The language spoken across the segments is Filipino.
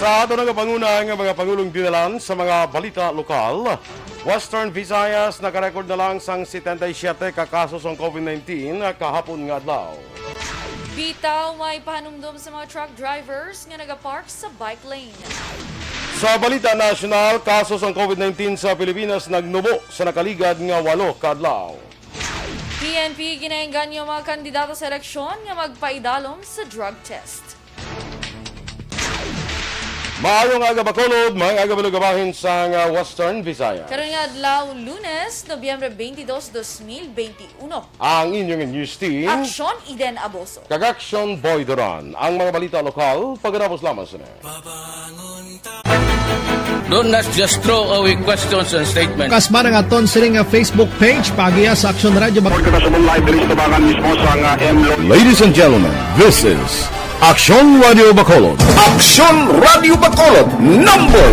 Sa ato nga pangunang mga pangulong dinalan sa mga balita lokal, Western Visayas nakarecord na lang sang 77 ka kaso sa COVID-19 kahapon nga adlaw. Bitaw may pahanumdum sa mga truck drivers nga nagapark sa bike lane. Sa balita nasyonal, kaso sa COVID-19 sa Pilipinas nagnubo sa nakaligad nga 8 ka adlaw. PNP ginainggan yung mga kandidato sa eleksyon nga magpaidalom sa drug test. Maayong aga Bacolod, mga aga balugabahin sa Western Visayas. Karon nga adlaw Lunes, Nobyembre 22, 2021. Ang inyong news team, Aksyon Iden Aboso. Aksyon Boy Duran. Ang mga balita lokal, pagkatapos lamang sa Do not just throw away questions and statements. Kasma ng aton sining Facebook page pagiya sa Aksyon Radio. Ladies and gentlemen, this is Aksyon Radio Bacolod. Aksyon Radio Bacolod, number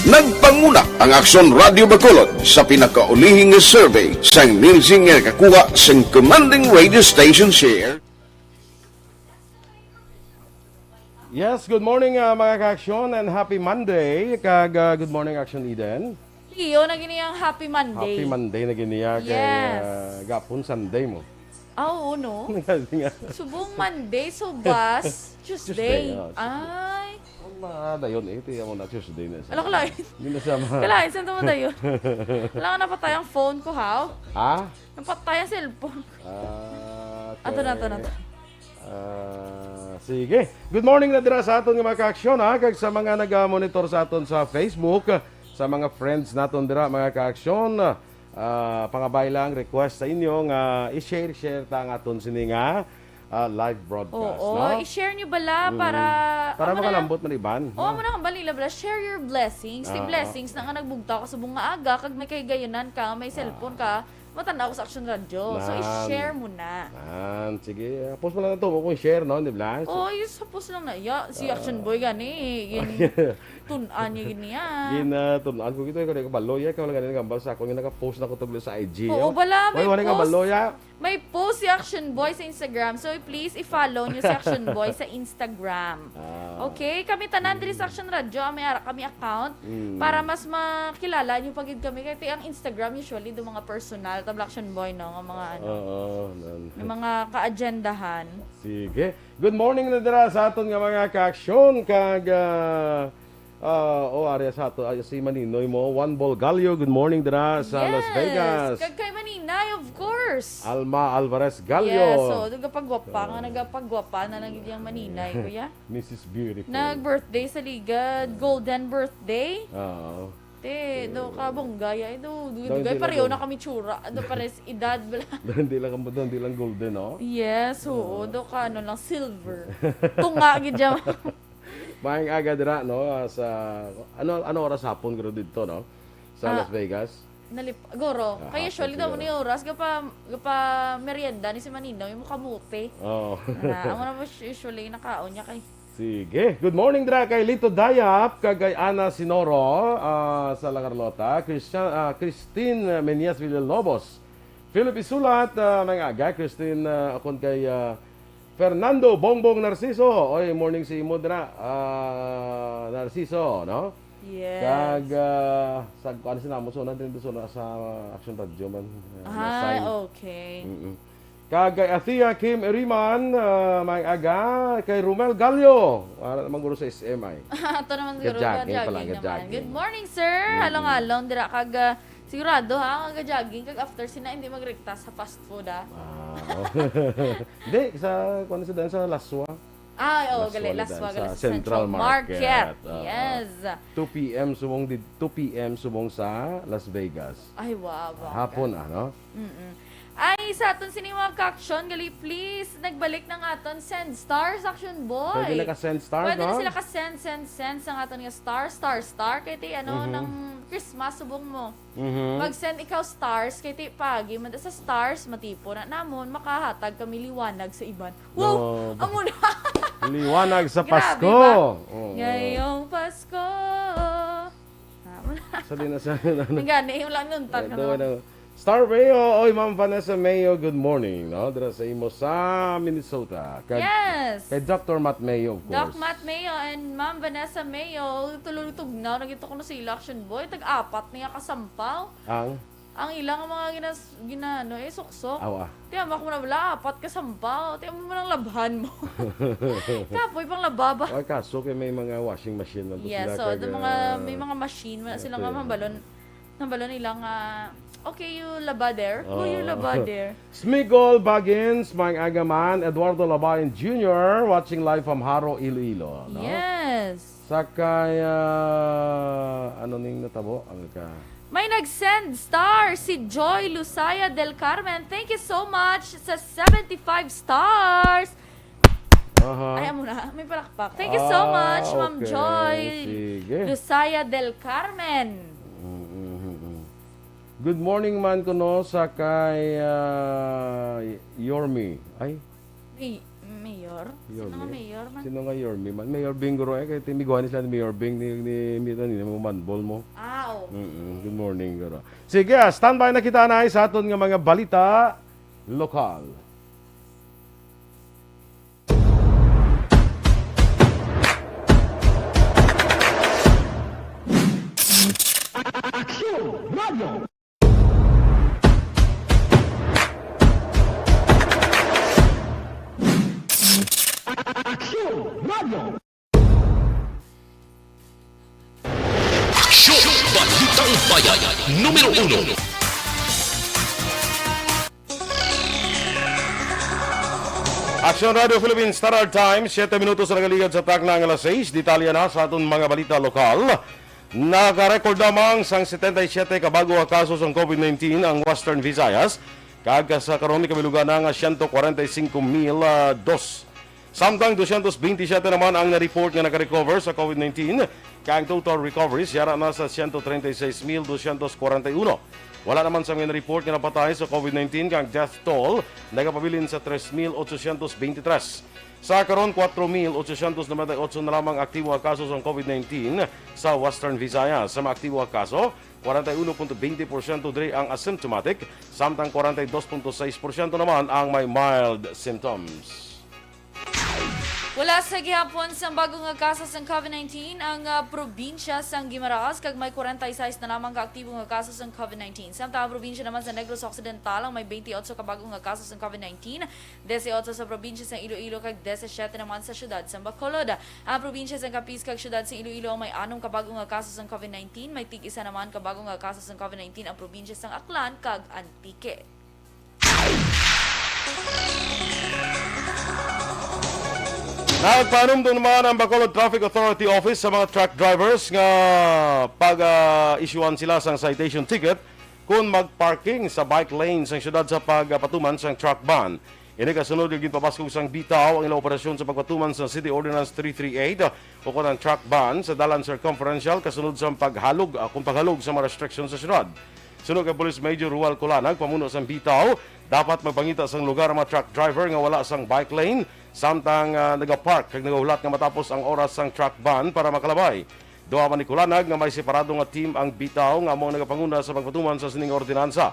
1. Nagpanguna ang Aksyon Radio Bacolod sa pinakaulihing survey sa Nielsen nga kakuha sa commanding radio station share. Yes, good morning mga ka-aksyon and happy Monday. Good morning Aksyon Eden. Iyo na giniyang Happy Monday. Happy Monday na giniya kay Yes. gapon Sunday mo. Oo, no? Nga. Subong Monday, so bus, Tuesday. Tuesday, Ay, Wala dayon ito yung na Tuesday na siya. alam ko lang. Hindi na siya Kalahin, saan mo tayo? Wala ka napatay ang phone ko, how? Ha? Napatay ang cellphone. Okay. Ato na. Sige. Good morning na dira sa aton nga mga ka-aksyon ha. Kag sa mga nag-monitor sa aton sa Facebook, sa mga friends naton dira mga ka-aksyon. Pangabay lang request sa inyo nga i-share ta ang aton sini nga live broadcast. Oo, no? i-share nyo bala para... Para makalambot man iban. Oo, mo na kang balila bala. Share your blessings. Di blessings na nga nagbugtaw ka sa bunga aga. Kag may kaygayanan ka, may cellphone ka, matanda ako sa Aksyon Radio. So, i-share mo na. Sige. Post mo lang na ito. Kung share, no? Di ba? Oo, yung suppose lang na. Ya, si Action Boy gani. Yun, tunan niya gini yan. Tunan ko gito. Ikaw baloya. Ikaw lang ganun gambal sa ako. Yung naka-post na ko ito sa IG. Oo, bala. May Wala ka post. baloya. May post si Action Boy sa Instagram. So, please, i-follow nyo si Action Boy sa Instagram. Okay? Kami tanan diri sa Action Radio. May ara kami account. Para mas makilala nyo pagid kami. Kaya ang Instagram usually, do mga personal. Tabla Action Boy, no? Ng mga ano. Yung mga ka-agendahan. Sige. Good morning na dira sa aton nga mga ka-aksyon. Kag... area sa ato. Si Maninoy mo. One Ball Gallo. Good morning dira sa Las Vegas. Kag kay Maninay, of course. Alma Alvarez Gallo. Yes, so nagapagwapa nga, nagapagwapa na lang yung Maninay, kuya. Mrs. Beautiful. Nag-birthday sa Liga, golden birthday. Oo. Te, do ka bonggaya, do Hindi dugay lang pareho go. na kami tsura, do pares edad bala. Hindi lang golden, no? Yes, oo, do ka ano lang silver. Tunga gid jam. Maayong aga dira, no? Sa... Ano oras hapon garo dito, no? Sa Las Vegas. Goro, kaya hapon usually daw siguro. ni oras gapa merienda ni si Maninaw yung kamote. Oo. Amo na usually nakaon niya kay. Sige. Good morning dira kay Lito Dayap, kay Ana Sinoro sa La Carlota, Christine Menias Villalobos, Philip Isulat, mga aga, Christine akon kay Fernando Bongbong Narciso. Oy, morning si mo dira. Narciso, no? Yes. Kag sa ano sinamo so din sa Action Radio man. Ay, okay. Kag Athea Kim Eriman, may aga kay Romel Gallo, naman guro sa SMI. Ito naman siguro, Jogging pala, jogging naman. jogging. Good morning, sir. Halong-halong, dira kag sigurado ha, kag jogging kag after sina hindi magrekta sa fast food ha. Hindi sa kuno sa Laswa. Ay, Laswa, gali, Laswa, gali sa sa Central Market. Yes. 2 PM subong sa Las Vegas. Ay, wow. Hapon ano? Ay, sa aton sini mga ka-aksyon, gali please, nagbalik ng aton Send Stars Action Boy. Pwede na ka-send stars, Pwede no? na sila ka-send sa aton nga star. Kaya ti, ng Christmas, subong mo. Mag-send ikaw stars, kaya ti, pagi, manda sa stars, matipo na namon, makahatag kami liwanag sa iban. Wow! Amo na! Liwanag sa Grabe Pasko. ba? Oo. Ngayong Pasko. Amo na. Sa din na sa Gani, yung lang nun, Doon na Star Mayo, oy Ma'am Vanessa Mayo, good morning, no? Dira sa imo sa Minnesota. Yes. Kay Dr. Matt Mayo, of course. Doc Matt Mayo and Ma'am Vanessa Mayo, tulog-tug na, nagito ko na sa election boy, tag-apat niya kasampaw. Ang ilang mga suksok. Awa. Tiyan mo ako na wala, apat kasampaw. Tiyan mo lang labhan mo. Tapoy pang lababa. Ay, kaso kay may mga washing machine na Yeah, so may mga machine, sila nga balon ilang, okay, you laba there. Who you laba there? Smigol Bagins, Mang Agaman, Eduardo Labayan Jr., watching live from Haro, Iloilo. No? Yes. Sakay, ano ning natabo? Ang ka... May nag-send star si Joy Lucaya del Carmen. Thank you so much sa 75 stars. Ayaw mo na, may palakpak. Thank you so much, Ma'am okay. Joy Sige. Lucaya del Carmen. Good morning man ko no sa kay Yormi. Ay, Mayor? Sino nga mayor man? sino nga Yormi man? Mayor Bing guro eh kay timiguan sila ni Mayor Bing ni mo manbol mo. Oo. Good morning guro. Sige, standby na kita na sa aton nga mga balita lokal. Aksyon! Balitang Bayan, numero 1. Aksyon Radio Philippines Standard Time, 7 minutos na nagaligad sa takna ng alas 6. Detalya na sa aton mga balita lokal. Nakarecord namang sang 77 kabago ang kaso sa COVID-19 ang Western Visayas. Kaga sa karon kabilugan ng 145,002. Samtang 227 naman ang na-report nga naka-recover sa COVID-19. Kaya ang total recoveries yara na sa 136,241. Wala naman sa mga na-report nga napatay sa COVID-19 kaya ang death toll nagapabilin sa 3,823. Sa karon 4,898 na lamang aktibo ang kaso sa COVID-19 sa Western Visayas. Sa mga aktibo ang kaso, 41.20% diri ang asymptomatic, samtang 42.6% naman ang may mild symptoms. Wala sa gihapon sa bagong nga kaso sa COVID-19 ang probinsya sa Guimaras kag may 46 na lamang kaaktibo nga kaso sa COVID-19. Samtang ang probinsya naman sa Negros Occidental ang may 28 ka bagong nga kaso sa COVID-19, 18 sa probinsya sa Iloilo kag 17 naman sa syudad sa Bacolod. Ang probinsya sa Capiz kag syudad sa Iloilo ang may 6 ka bagong nga kaso sa COVID-19, may tig-isa naman ka bagong nga kaso sa COVID-19 ang probinsya sa Aklan kag Antique. Nagpanumdum naman ang Bacolod Traffic Authority Office sa mga truck drivers nga pag-issuean sila sang citation ticket kung mag-parking sa bike lanes ang syudad sa pagpatuman sang truck ban. Ini kasunod yung ginpapaskog sang bitaw ang ilang operasyon sa pagpatuman sa City Ordinance 338 o kung ang truck ban sa dalan circumferential kasunod sa paghalog sa mga restrictions sa syudad. Sunod kay Police Major Rual Colanag, pamuno sang bitaw, dapat magpangita sang lugar ang mga truck driver nga wala sang bike lane samtang nagapark kag nagahulat nga matapos ang oras sang truck ban para makalabay. Duha man ni Colanag nga may separado nga team ang bitaw nga among nagapanguna sa pagpatuman sa sining ordinansa.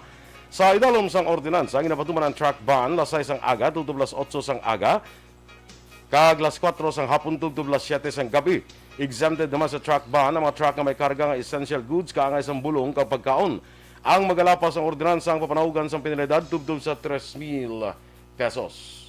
Sa idalom sang ordinansa, ang napatuman ang truck ban lasay sang aga, tublas 8 sang aga, kag las 4 sang hapon tublas 7 sang gabi. Exempted naman sa truck ban ang mga truck nga may karga nga essential goods kaangay sang bulong kag pagkaon. Ang magalapas ang ordinansa ang papanahugan sa penalidad tubtob sa 3,000 pesos.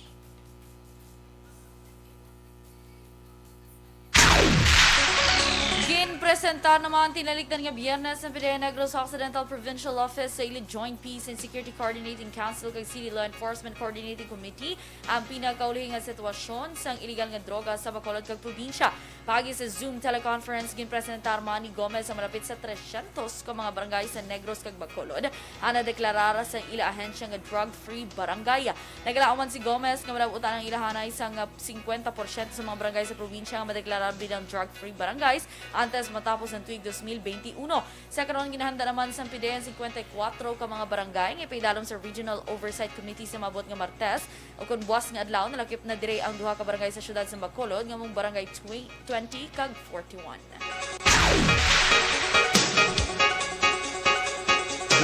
Presentar naman tinalikdan nga biyernes ng PDEA Negros Occidental Provincial Office sa ili Joint Peace and Security Coordinating Council kag City Law Enforcement Coordinating Committee ang pinakaulihing nga sitwasyon sang illegal nga droga sa Bacolod kag probinsya. Pagi sa Zoom teleconference ginpresentar man ni Gomez ang malapit sa 300 ka mga barangay sa Negros kag Bacolod ana deklarara sa ila ahensya nga drug-free barangay. Nagalauman si Gomez nga madabutan ang ilahanay sang 50% sa mga barangay sa probinsya nga madeklarar bilang drug-free barangays antes matapos ang tuig 2021. Sa karon ginahanda naman sa PDEA 54 ka mga barangay nga ipaidalom sa Regional Oversight Committee sa mabot nga Martes o kun buwas nga adlaw nalakip na dire ang duha ka barangay sa syudad sa Bacolod nga mong barangay 20 kag 41.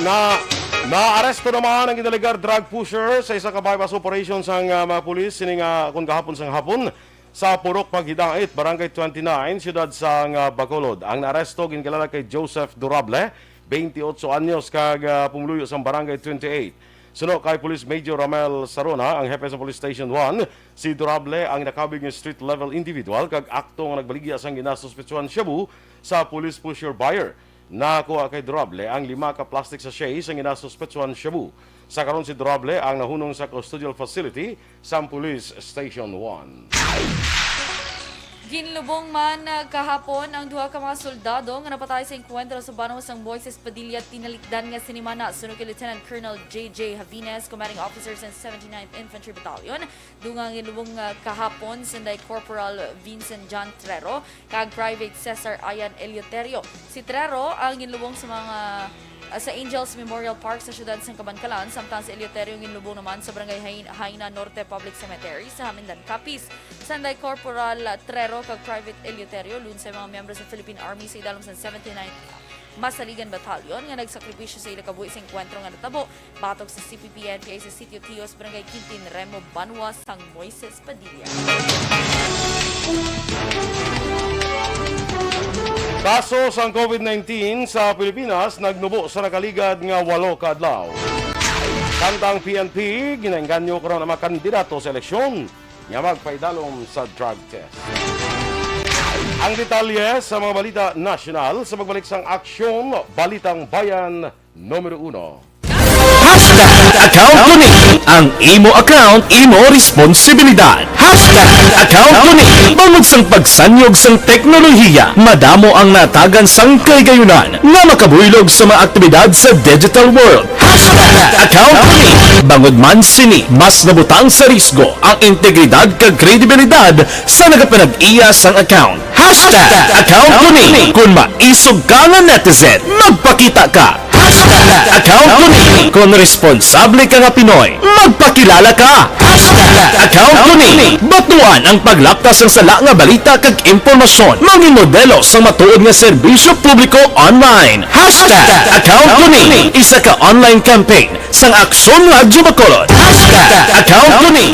Na Naaresto naman ang ginaligar drug pusher sa isang bypass operation sang mga pulis sining kung kahapon sang hapon sa Purok Paghidangit, Barangay 29, siyudad sang Bacolod. Ang naaresto ginkalala kay Joseph Durable, 28 anyos, kag pumuluyo sang Barangay 28. Suno kay Police Major Ramel Sarona, ang hepe sa Police Station 1, si Durable ang nakabig ng street level individual kag akto nga nagbaligya sang ginasuspetsuhan shabu sa police pusher buyer. Nakuha kay Durable ang 5 ka plastic sachets ang ginasuspetsuhan shabu. Sa karon si Durable ang nahunong sa custodial facility sa Police Station 1. Ginlubong man kahapon ang duha ka mga soldado nga napatay sa enkwentro sa Banos ang Moises Padilla tinalikdan nga sinimana sunod kay Lieutenant Colonel J.J. Javines, commanding officer sa 79th Infantry Battalion. Dungang ginlubong kahapon sanday Corporal Vincent John Trero kag Private Cesar Ayan Eleuterio. Si Trero ang ginlubong sa Angels Memorial Park sa siyudad ng Cabancalan, samtang si Eleuterio ginlubong naman sa Barangay Haina Norte Public Cemetery sa Hamindan, Capiz. Sanday Corporal Trero kag Private Eleuterio lun sa mga miyembro sa Philippine Army sa idalom sa 79th Masaligan Battalion nga nagsakripisyo sa ila kabuhi sa enkwentro nga natabo batok sa CPP-NPA sa Sitio Tios, Barangay Quintin, Remo, Banwa, sang Moises Padilla. Kaso sang COVID-19 sa Pilipinas nagnubo sa nakaligad nga 8 ka adlaw. Kantang PNP ginengganyo karon ang mga kandidato sa eleksyon nga magpaidalom sa drug test. Ang detalye sa mga balita nasyonal sa magbalik sang Aksyon, Balitang Bayan, Numero 1. Account ko ni ang imo account, imo responsibilidad. Account ko ni bangod sang pagsanyog sang teknolohiya, madamo ang natagan sang kaygayunan nga makabuylog sa mga aktibidad sa digital world. Account ko ni bangod man sini mas nabutang sa risgo ang integridad kag kredibilidad sa nagapanag-iya sang account. Account ko ni kung maisog ka nga netizen, magpakita ka. Account ko ni kung responsable ka nga Pinoy, magpakilala ka. Account ko ni batuan ang paglaptas ng sala nga balita kag impormasyon, maging modelo sa matuod nga serbisyo publiko online. Account ko ni isa ka online campaign sang Aksyon Radyo Bacolod. Account ko ni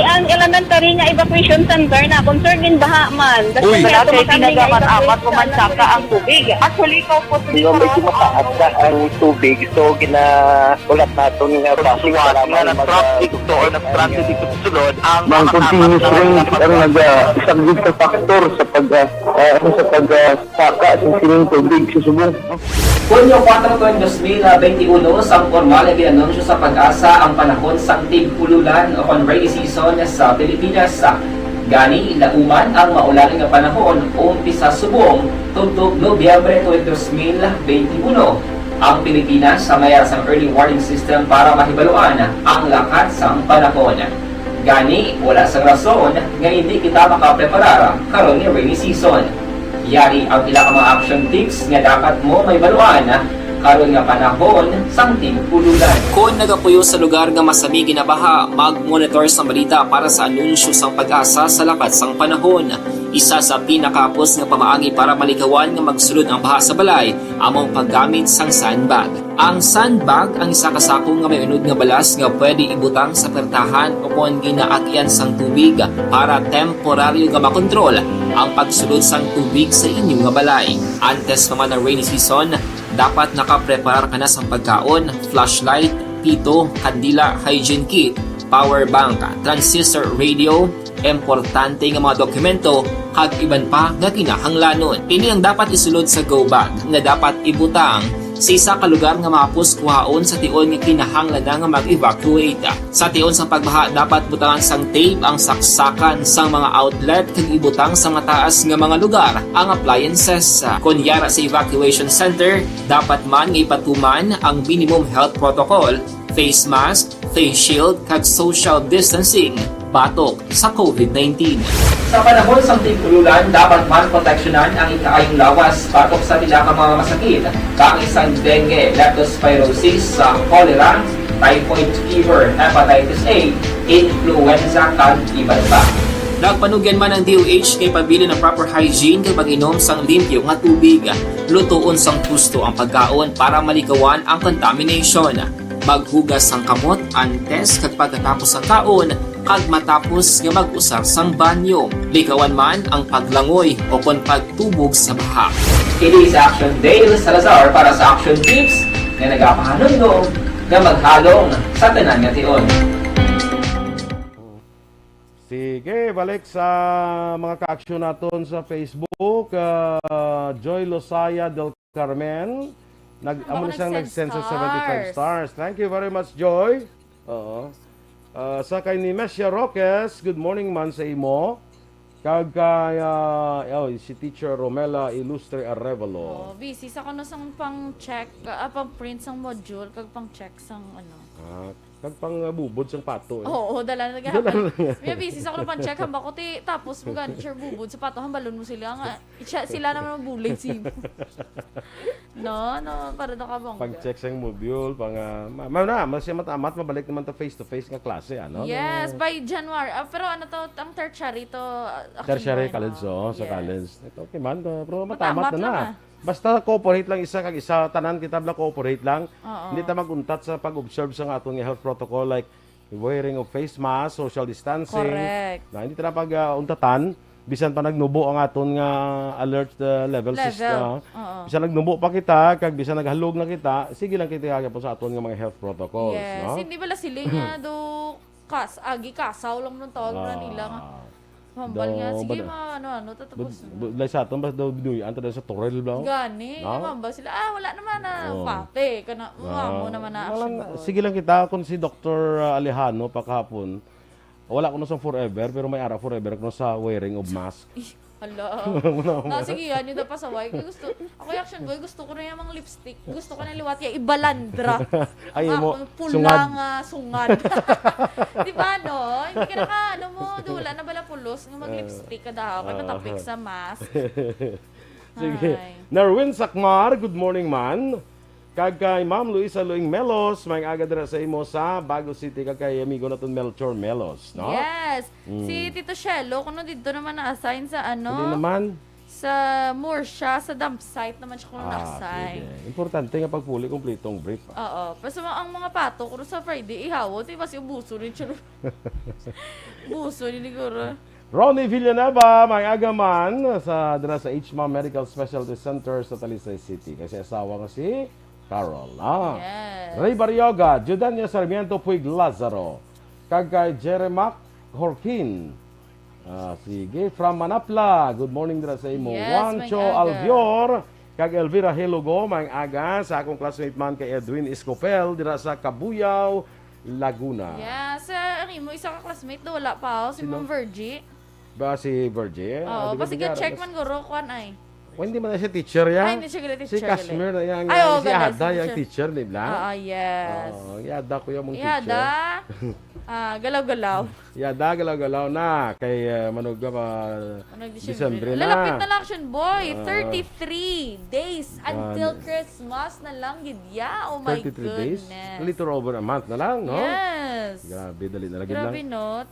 ang elementary nga evacuation center na concern din baha man. Uy, dati pinagaman-apat kumansaka ang tubig. Actually, ikaw po medyo mataas na ang tubig. So, ginaulat natin nga pasuwat nga nag-traffic to or nag-traffic dito sa sulod. Ang mga continuous rain ang nag-subject sa factor sa pagsaka sa sining tubig sa subong. Hunyo 4, 2021, sang formal na ginanunsyo sa Pag-asa ang panahon sang tig-ululan o rainy season sa Pilipinas. Gani, lauman ang maulan nga panahon umpisa subong tugtog Nobyembre 2021. Ang Pilipinas sa mayroon sang early warning system para mahibaluan ang lakas sang panahon. Gani, wala sang rason nga hindi kita makapreparar karon ni rainy season. Yari ang ilang mga action tips nga dapat mo may baluan karon nga panahon sang tig-ululan. Kung nagapuyo sa lugar nga masami ginabaha, mag-monitor sa balita para sa anunsyo sang Pag-asa sa lakas sang panahon. Isa sa pinakapos nga pamaagi para malikawan nga magsulod ang baha sa balay, among paggamit sang sandbag. Ang sandbag ang isa ka sako nga may unod nga balas nga pwede ibutang sa pertahan upon ginaagyan sang tubig para temporaryo nga makontrol ang pagsulod sang tubig sa inyong nga balay. Antes naman ng rainy season, dapat nakapreparar ka na sa pagkaon, flashlight, pito, kandila, hygiene kit, power bank, transistor radio, importante nga mga dokumento, kag iban pa nga kinahanglanon. Pili ang dapat isulod sa go bag nga dapat ibutang sa isa ka lugar nga mapus kuhaon sa tion nga kinahanglan nga mag-evacuate. Sa tion sa pagbaha dapat butangan sang tape ang saksakan sang mga outlet kag ibutang sa mataas nga mga lugar ang appliances. Kunyara sa evacuation center, dapat man nga ipatuman ang minimum health protocol, face mask, face shield kag social distancing batok sa COVID-19. Sa panahon sa tig-ululan, dapat man proteksyonan ang ikaayong lawas batok sa tila ka mga masakit, kang isang dengue, leptospirosis, cholera, typhoid fever, hepatitis A, influenza, kag iban pa. Nagpanugyan man ang DOH kay pabili ng proper hygiene kay pag-inom sang limpyo nga tubig. Lutuon sang gusto ang pagkaon para malikawan ang contamination. Maghugas sang kamot antes kag pagkatapos ang kaon kag matapos nga mag-usar sang banyo. Likawan man ang paglangoy o kon pagtubog sa baha. Kini sa Aksyon Dale Salazar para sa Action Tips nga nagapahanundong nga maghalong sa tanan nga tion. Sige, balik sa mga ka-aksyon natin sa Facebook. Joy Losaya del Carmen. Amo na siyang nag-send sa 75 stars. Thank you very much, Joy. Oo. Sa kay ni Messia Roques, good morning man sa imo. Kag si Teacher Romela Ilustre Arevalo. Busy sa kuno sang pang-check, pang-print sang module, kag pang-check sang ano. Kag pang bubod sang pato. Oo, dala na nagahapon. May busy sa kuno pang-check, hamba ko tapos mo gan sure bubod sa pato, hambalon mo sila nga. Sila naman ang bullet si. No, para na kabang. Pang-check sang module, mas matamat mabalik naman to face nga klase, ano? Yes, by January. Pero ano to, ang tertiary to. Tertiary college, sa college. Ito, okay man, pero matamat na. Basta cooperate lang isa kag isa, tanan kita bla cooperate lang. Hindi ta maguntat sa pag-observe sa atong health protocol like wearing of face mask, social distancing. Correct. Na hindi ta pag-untatan bisan pa nagnubo ang aton nga alert level system. Bisan nagnubo pa kita kag bisan naghalog na kita, sige lang kita po sa aton nga mga health protocols, yes. no? Hindi bala sila nga do kasaw lang nung tawag na nila nga. Hambal nga, sige ano, tatapos. Dahil sa aton, basta daw binuyan, dahil sa Torel lang. Gani, hambal sila, wala naman na pate, mo naman na action. Sige lang kita, kung si Dr. Alejano pa kahapon, wala ko na sa forever, pero may ara forever ko sa wearing of mask. Hala. Sige yan, yun na pasaway. Ako yung action boy, gusto ko na yung mga lipstick. Gusto ko na liwat yung ibalandra. Ay, mo, pulang sungad. Di ba, no? Hindi ka wala na bala pulos ng mag-lipstick kada kay matapik sa mask. Sige. Narwin Sakmar, good morning man. Kag kay Ma'am Luisa Luing Melos, may aga dira sa imo sa Bago City kag kay amigo naton Melchor Melos, no? Yes. Si Tito Shelo, kuno dito naman na-assign sa ano? Hindi naman. Sa Morsha, sa dump site naman siya kuno na-assign. Importante nga pagpuli kompletong brief. Oo. Basta ang mga pato, kuno sa Friday, ihawot, si ubuso rin siya. Buso ni siguro. Ronnie Villanueva, may aga man sa dira sa HMA Medical Specialty Center sa Talisay City. Kasi asawa nga si Carol. Yes. Ray Barrioga, Judania Sarmiento Puig Lazaro. Kag kay Jeremac Horkin. Sige, from Manapla. Good morning dira sa imo. Yes, Juancho Alvior. Kag Elvira Helogo, may aga sa akong classmate man kay Edwin Escopel dira sa Cabuyao, Laguna. Yeah, sa imo isa ka classmate do wala pa si Ma'am Virgie. Ba si Virgie? Oo, kasi check man guro kuan ay. Hindi man na siya teacher yan. Ay, hindi siya gila teacher. Si Kashmir na yan. Si Ada yung teacher, di ba? Yes. Yada ko yung mong teacher. Yada. Galaw-galaw. Yada, galaw-galaw na. Kay Manuga pa December na. Lalapit na lang Action Boy. 33 days until Christmas na lang, gidya. Oh my 33 goodness. days? A little over a month na lang, no? Yes. Grabe, dali na lagi lang. Grabe, no?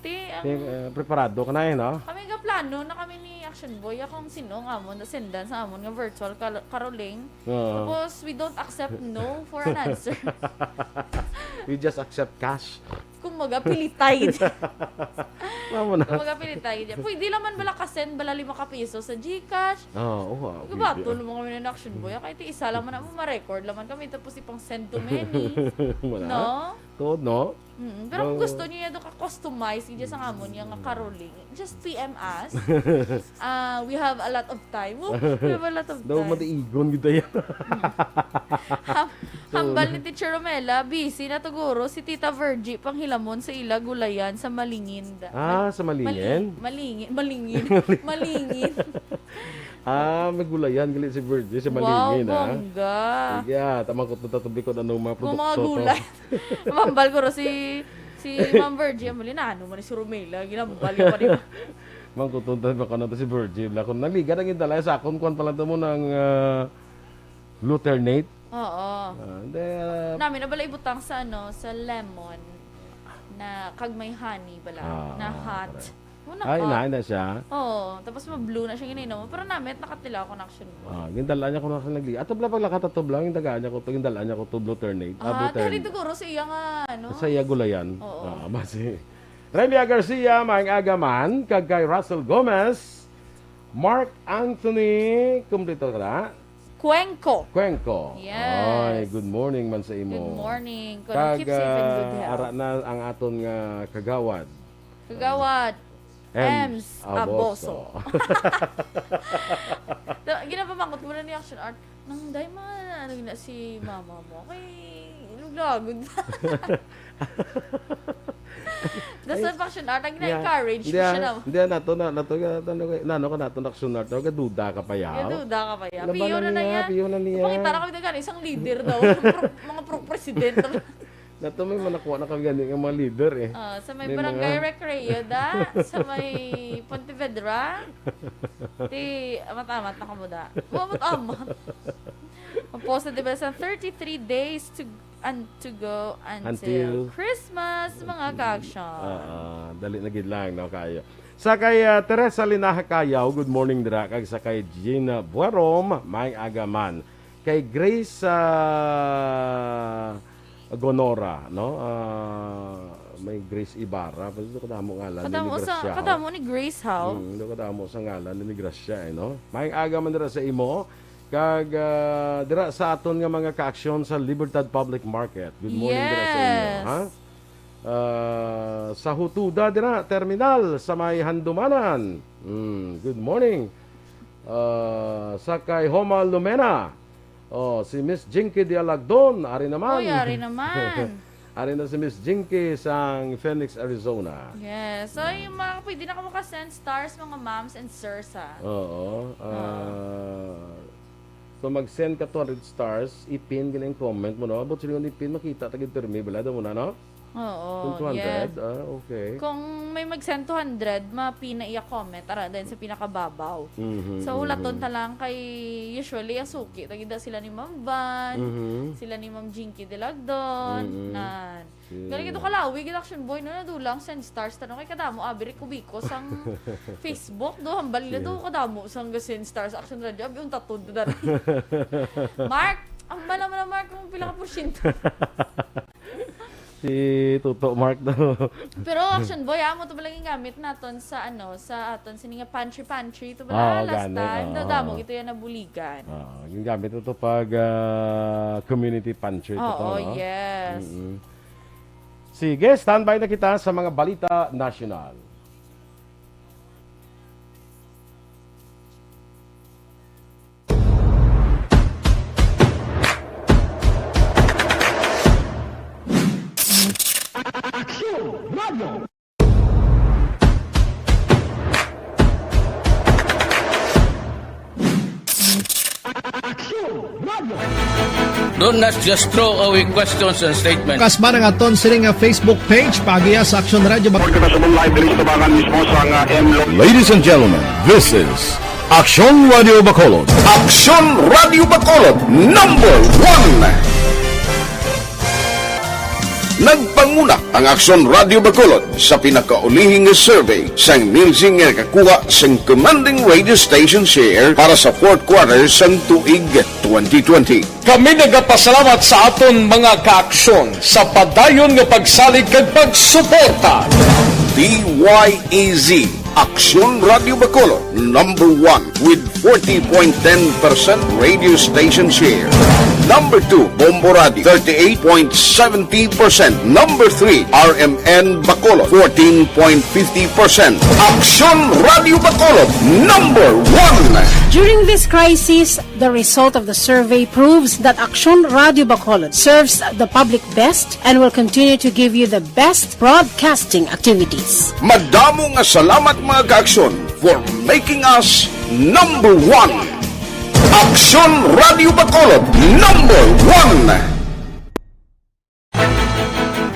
Preparado ka na no? Kami nga plano na kami ni Action Boy. Akong sino nga mo, nasendan sa amon nga virtual caroling. Tapos, we don't accept no for an answer. We just accept cash. Kung magapilitay. Mamo na. Kung magapilitay. Pwede naman bala kasend bala 5 ka piso sa GCash. Oo. Gabato naman kami ng Action Boy. Kahit isa lang man mo ma-record laman kami tapos ipang send to many. No? Todo, no? Pero kung gusto niyo yung ka-customize, just ang amon yung caroling, just PM us. We have a lot of time. We have a lot of time. Daw matiigon kita yan. Hambal ni Teacher Romela, busy na tuguro si Tita Virgie panghilamon sa ila gulayan sa Malingin. Sa Malingin? Malingin. May gulayan gali si Virgie sa Malingin. Wow, bongga. Sige, tamang ko tatabi ko anong mga produkto. Mga gulay. Mambal ko si Ma'am Virgie, mali na ano man si Romela, ginambal yung pa rin. Mangkutuntan pa ka na si Virgie. Kung naliga na gintala sa akong kuwan pala mo ng glutamate. Oo. Namin na bala ibutang sa sa lemon na kag may honey bala na hot. Una Ay, ka. inahin na siya. Oo, tapos ma-blue na siya ginainom. Pero namin, nakatila ako ng Aksyon Boy. Yung dalaan niya ko na nagli. Atubla pag lakatatubla, yung dagaan niya ko, yung dalaan niya ko tublo turnate. Dahil siguro sa iya nga, ano? Sa iya gulayan. Oo. Basi. Remia Garcia, maing agaman, kag kay Russell Gomez, Mark Anthony, kumplito ka na? Cuenco. Yes. Ay, Yes. good morning man sa imo. Good morning. Kag Keep safe and good health. ara na ang aton nga kagawad. Kagawad. Ems Aboso. Aboso. Ginapamangkot mo na ni Action Art. Nang day ano na si mama mo. Kay lugagod. That's the Action Art. Ang gina-encourage mo siya na. Hindi, nato Action Art. Gaduda ka pa yaw. Gaduda ka pa ya. Laban Piyo na niya. Piyo na niya. Pakita na kami na isang leader daw. Mga pro-president. Nato may manakuha na kami ganing ang mga leader eh. Sa may barangay Recreo sa may Pontevedra. Amat-amat na kamuda. Amat-amat. Posted diba sa 33 days to go until Christmas, mga ka-action. Dali na gid lang no kayo. Sa kay Teresa Linaha Kayaw, good morning dira. Kag sa kay Gina Buarom, may agaman. Kay Grace Gonora, no? May Grace Ibarra, pero ko damo ngalan ni Gracia. Kadamo ni Grace how? Ko damo sa ngalan ni Gracia, no? May agaman dira sa imo. Kag dira sa aton nga mga ka-aksyon sa Libertad Public Market. Good morning dira sa inyo, ha? Sa Hutuda dira terminal sa may Handumanan. Good morning. Sa kay Homa Lumena. Si Miss Jinky de Alagdon, ari naman. Ari naman. Ari na si Miss Jinky sa Phoenix, Arizona. Yes. So, yung mga pwede na ka makasend stars, mga moms and sirs, ha? Oo. So mag-send ka 200 stars, ipin galing comment mo, no? Abot sila yung ipin, makita, tagid permi, balada mo na, no? Oo, Kung 200, yes. Okay. Kung may mag-send 200, mapina iya comment, ara, din sa pinakababaw. So, ulaton ta lang kay, usually, asuki, tagida sila ni Ma'am Van, sila ni Ma'am Jinky de Lagdon, nan. Galing ito kalawi, Action Boy, no, nadulang, send stars, tanong kay kadamo, abiri kubiko, sang Facebook, do, hambal nila do, kadamo, sang send stars, Action Radio, abi, untatod, do, dari. Mark, ang bala mo na, Mark, kung pila ka porsyento. Si Tuto Mark daw. Pero Action Boy, mo ito palaging gamit naton sa sa aton sininga pantry ito pala last time dadamo ito yan nabuligan. Yung gamit ito pag community pantry ito. Yes. Sige, standby na kita sa mga balita national. Do not just throw away questions and statements. Kasma ng aton sining nga Facebook page pagiya sa Aksyon Radio. Ladies and gentlemen, this is Aksyon Radio Bacolod. Aksyon Radio Bacolod #1. Nagpanguna ang Aksyon Radio Bacolod sa pinakaulihing survey sang nilsing nga kakuha sang commanding radio station share para sa fourth quarter sang tuig 2020. Kami nagapasalamat sa aton mga kaaksyon sa padayon nga pagsalig kag pagsuporta. DYEZ Aksyon Radio Bacolod #1 with 40.10% radio station share. Number 2, Bombo Radio 38.70%. Number 3, RMN Bacolod 14.50%. Aksyon Radio Bacolod #1. During this crisis, the result of the survey proves that Aksyon Radio Bacolod serves the public best and will continue to give you the best broadcasting activities. Madamo nga salamat mga kaaksyon for making us #1. Aksyon Radio Bacolod #1.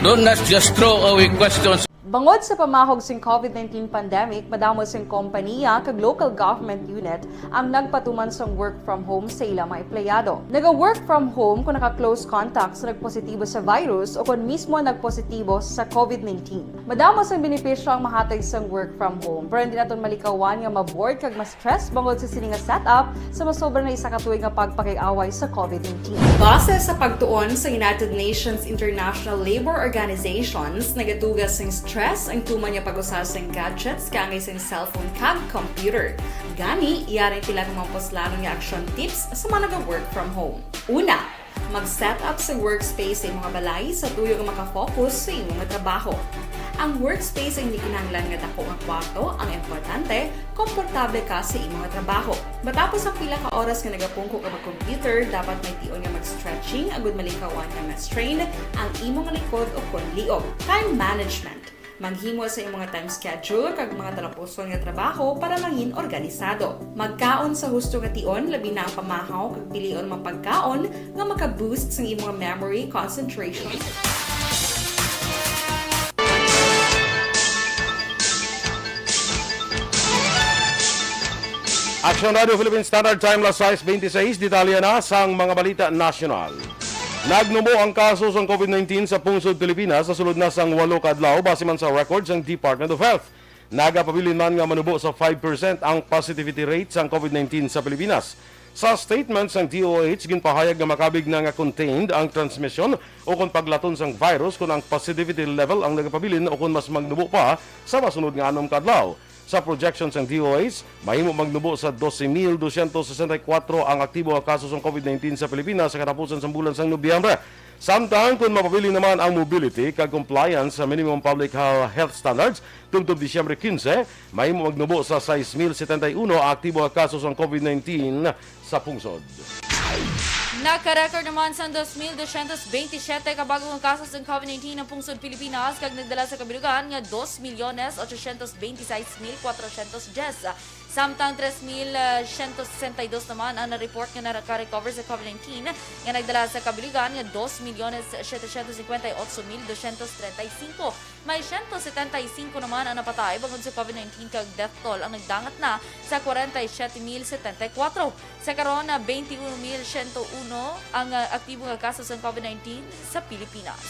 Do not just throw away questions. Bangod sa pamahog sing COVID-19 pandemic, madamo sing kompanya kag local government unit ang nagpatuman sang work from home sa ilang mga empleyado. Naga-work from home kung naka-close contacts na nagpositibo sa virus o kung mismo nagpositibo sa COVID-19. Madamo sang benepisyo ang mahatag sang work from home, pero hindi naton malikawan nga ma-bored kag ma-stress bangod sa sini nga setup sa masobra na isa ka tuig nga pagpakiaway sa COVID-19. Base sa pagtuon sa United Nations International Labor Organizations, nagatugas sing stress ang tuman niya pag-usar sa gadgets kangay sa cellphone kag computer. Gani, iyaring tila ng mga poslano nga action tips sa mga nag-work from home. Una, mag-set up sa workspace sa mga balay sa tuyo nga makafocus sa imong trabaho. Ang workspace ay hindi kinahanglan nga dako nga kwarto, ang importante, komportable ka sa imong trabaho. Matapos ang pila ka oras nga nagapungko ka mag-computer, dapat may tion nga mag-stretching agud malikawan nga ma-strain ang imong likod o konliog. Time management. Maghimo sa imong mga time schedule kag mga talapuson nga trabaho para mangin organisado. Magkaon sa husto nga tion, labi na ang pamahaw kag pilion mga pagkaon nga maka-boost sa imong memory, concentration. Aksyon Radio Philippine Standard Time, las 6:26, detalye na sang mga balita nasyonal. Nagnumo ang kaso sa COVID-19 sa pungsod Pilipinas sa sulod na sang 8 kadlaw base man sa records ng Department of Health. Nagapabilin man nga manubo sa 5% ang positivity rate sa COVID-19 sa Pilipinas. Sa statements ng DOH, ginpahayag nga makabig na nga contained ang transmission o kung paglaton sang virus kung ang positivity level ang nagapabilin o kung mas magnubo pa sa masunod nga 6 kadlaw. Sa projections ng DOH, mahimo magnubo sa 12,264 ang aktibo nga kaso sa COVID-19 sa Pilipinas sa katapusan sa bulan sang Nobyembre. Samtang kung mapabili naman ang mobility kag compliance sa minimum public health standards tungtong Disyembre 15, mahimo magnubo sa 6,071 ang aktibo nga kaso sa COVID-19 sa pungsod. Naka-record naman sa 2,227 kabagong kasos ng COVID-19 ng pungsod Pilipinas kag nagdala sa kabilugan nga 2,826,410. Samtang 3,162 naman ang na-report nga naka-recover sa COVID-19 nga nagdala sa kabilugan nga 2,758,235. May 175 naman ang napatay bangod sa COVID-19 kag death toll ang nagdangat na sa 47,074. Sa karon na 21,101 ang aktibo nga kaso sa COVID-19 sa Pilipinas.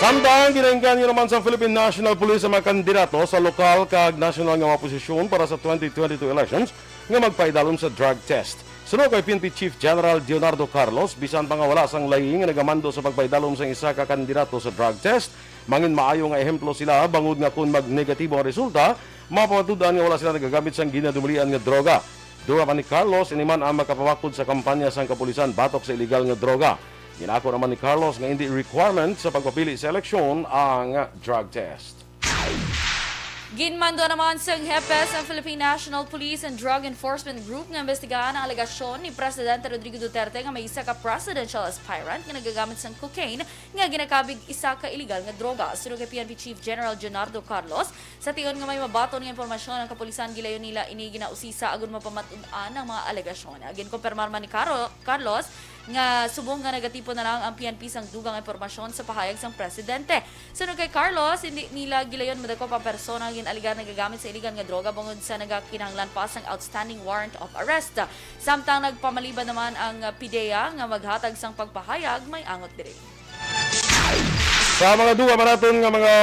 Samtang ginainggan niyo naman sa Philippine National Police sa mga kandidato sa lokal kag national nga mga posisyon para sa 2022 elections nga magpaidalom sa drug test. Sunod kay PNP Chief General Leonardo Carlos, bisan pa nga wala sang laying nga nagamando sa pagpaidalom sa isa ka kandidato sa drug test, mangin maayo nga ehemplo sila bangod nga kung mag-negatibo ang resulta, mapamatudan nga wala sila nagagamit sang ginadumulian nga droga. Duran pa ni Carlos, iniman ang makapawakod sa kampanya sang kapulisan batok sa illegal nga droga. Ginako naman ni Carlos nga hindi requirement sa pagpapili sa eleksyon ang drug test. Ginmando naman sa Hepes ang Philippine National Police and Drug Enforcement Group nga investigahan ang alegasyon ni Presidente Rodrigo Duterte nga may isa ka presidential aspirant nga nagagamit sang cocaine nga ginakabig isa ka illegal nga droga. Sunod kay PNP Chief General Leonardo Carlos, sa tion nga may mabaton nga impormasyon ang kapulisan gilayon nila ini ginausisa agon mapamatun-an ang mga alegasyon. Ginkumpirmar man ni Carlos nga subong nga negatibo na lang ang PNP sang dugang impormasyon sa pahayag sang presidente. Sunod kay Carlos, hindi nila gilayon madako pa persona ginaligan nagagamit sa iligan nga droga bangod sa nagakinahanglan pa sang outstanding warrant of arrest. Samtang nagpamaliban naman ang PIDEA nga maghatag sang pagpahayag may angot diri. Sa mga duwa maraton nga mga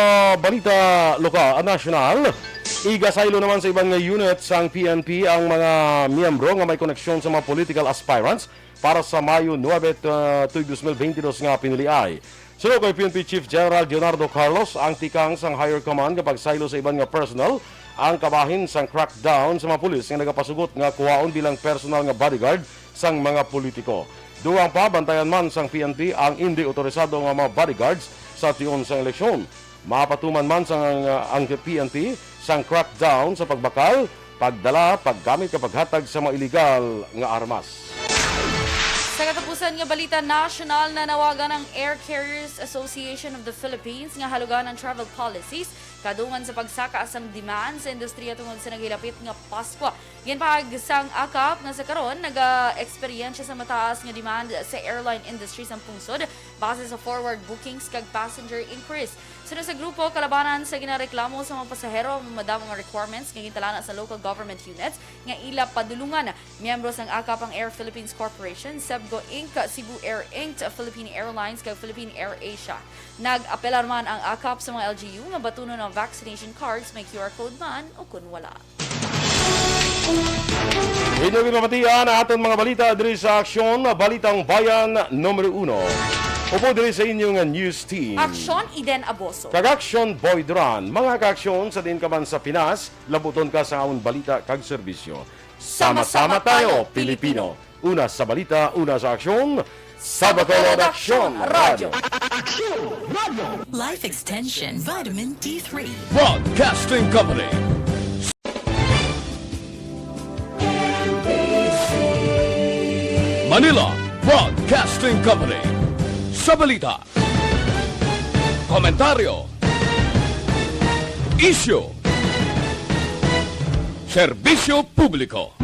balita lokal at nasyonal, igasaylo naman sa ibang nga unit sang PNP ang mga miyembro nga may koneksyon sa mga political aspirants para sa Mayo 9, 2022 nga piniliay. Sunod kay PNP Chief General Leonardo Carlos, ang tikang sang higher command kapag saylo sa ibang nga personal, ang kabahin sang crackdown sa mga pulis nga nagapasugot nga kuwaon bilang personal nga bodyguard sang mga politiko. Duwang pa, bantayan man sang PNP ang hindi otorisado nga mga bodyguards sa tion sang eleksyon. Mapatuman man sang ang PNP sang crackdown sa pagbakal, pagdala, paggamit kapag hatag sa mga illegal nga armas. Sa katapusan Bisan nga balita national na nawagan ng Air Carriers Association of the Philippines nga halugan ng travel policies kadungan sa pagsaka asang demand sa industriya tungod sa nagilapit nga Pasko. Ginpahag sang akap nga sa karon naga-eksperyensya sa mataas nga demand sa airline industry sa pungsod base sa forward bookings kag passenger increase. Sunod sa grupo kalabanan sa ginareklamo sa mga pasahero madamong nga requirements nga gintalana sa local government units nga ila padulungan miyembro sang akap ang Air Philippines Corporation, Sebgo Inc., Cebu Air Inc., Philippine Airlines kag Philippine Air Asia. Nag-apelar man ang akap sa mga LGU nga batunon ng vaccination cards may QR code man o kun wala. Inyong pinapatian ang ating mga balita diri sa Aksyon, Balitang Bayan, Numero 1. Upo diri sa inyong news team. Aksyon, Iden Aboso. Kag Aksyon, Boy Duran. Mga ka-aksyon sa din ka man sa Pinas, labuton ka sa awon balita kag serbisyo. Sama-sama tayo, Pilipino. Una sa balita, una sa aksyon, sa Bacolod Aksyon Radio. Life Extension Vitamin D3. Broadcasting Company. Manila Broadcasting Company. Sa balita, komentaryo, issue, serbisyo publiko.